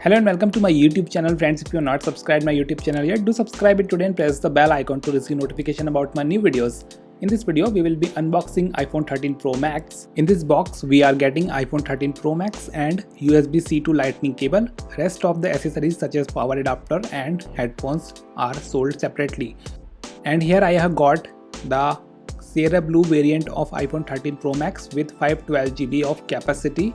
Hello and welcome to my YouTube channel, friends. If you are not subscribed my YouTube channel yet, do subscribe it today and press the bell icon to receive notification about my new videos. In this video, we will be unboxing iPhone 13 Pro Max. In this box, we are getting iPhone 13 Pro Max and USB-C to Lightning cable. Rest of the accessories such as power adapter and headphones are sold separately. And here I have got the Sierra Blue variant of iPhone 13 Pro Max with 512 GB of capacity.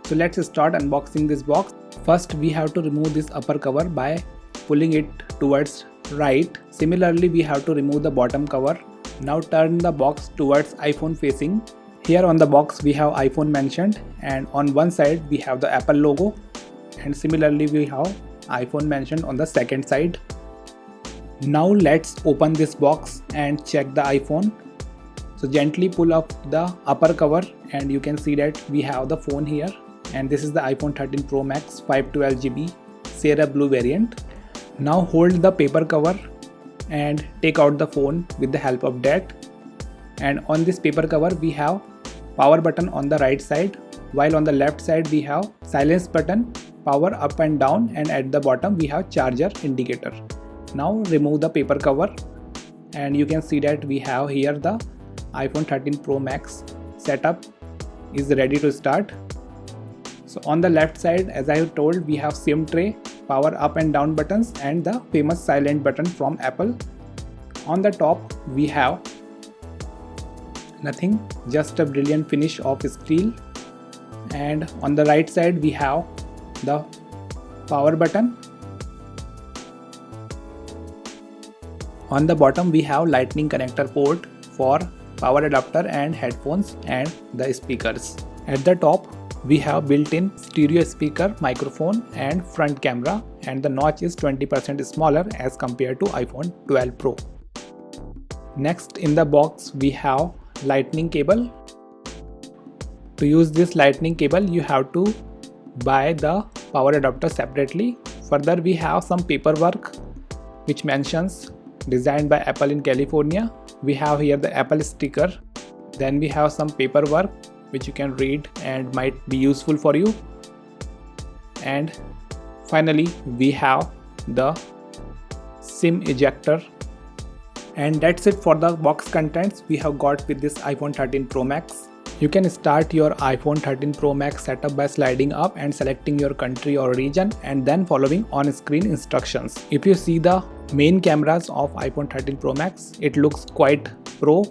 So let's start unboxing this box. First we have to remove this upper cover by pulling it towards right. Similarly we have to remove the bottom cover. Now turn the box towards iPhone facing. Here on the box we have iPhone mentioned, and on one side we have the Apple logo, and similarly we have iPhone mentioned on the second side. Now let's open this box and check the iPhone. So gently pull up the upper cover and you can see that we have the phone here. And this is the iPhone 13 Pro Max 512 GB Sierra Blue variant. Now hold the paper cover and take out the phone with the help of that. And on this paper cover we have power button on the right side, while on the left side we have silence button, power up and down, and at the bottom we have charger indicator. Now remove the paper cover and you can see that we have here the iPhone 13 Pro Max setup is ready to start. So on the left side, as I have told, we have SIM tray, power up and down buttons, and the famous silent button from Apple. On the top we have nothing, just a brilliant finish of steel. And on the right side we have the power button. On the bottom we have lightning connector port for power adapter and headphones and the speakers. At the top we have built-in stereo speaker, microphone and front camera, and the notch is 20% smaller as compared to iPhone 12 Pro. Next in the box we have lightning cable. To use this lightning cable you have to buy the power adapter separately. Further we have some paperwork which mentions designed by Apple in California. We have here the Apple sticker. Then we have some paperwork which you can read and might be useful for you. And finally we have the SIM ejector. And that's it for the box contents we have got with this iPhone 13 Pro Max. You can start your iPhone 13 Pro Max setup by sliding up and selecting your country or region and then following on-screen instructions. If you see the main cameras of iPhone 13 Pro Max, it looks quite pro,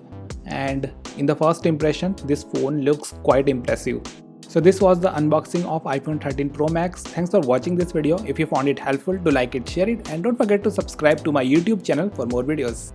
and in the first impression this phone looks quite impressive. So this was the unboxing of iPhone 13 Pro Max. Thanks for watching this video. If you found it helpful, do like it, share it, and don't forget to subscribe to my YouTube channel for more videos.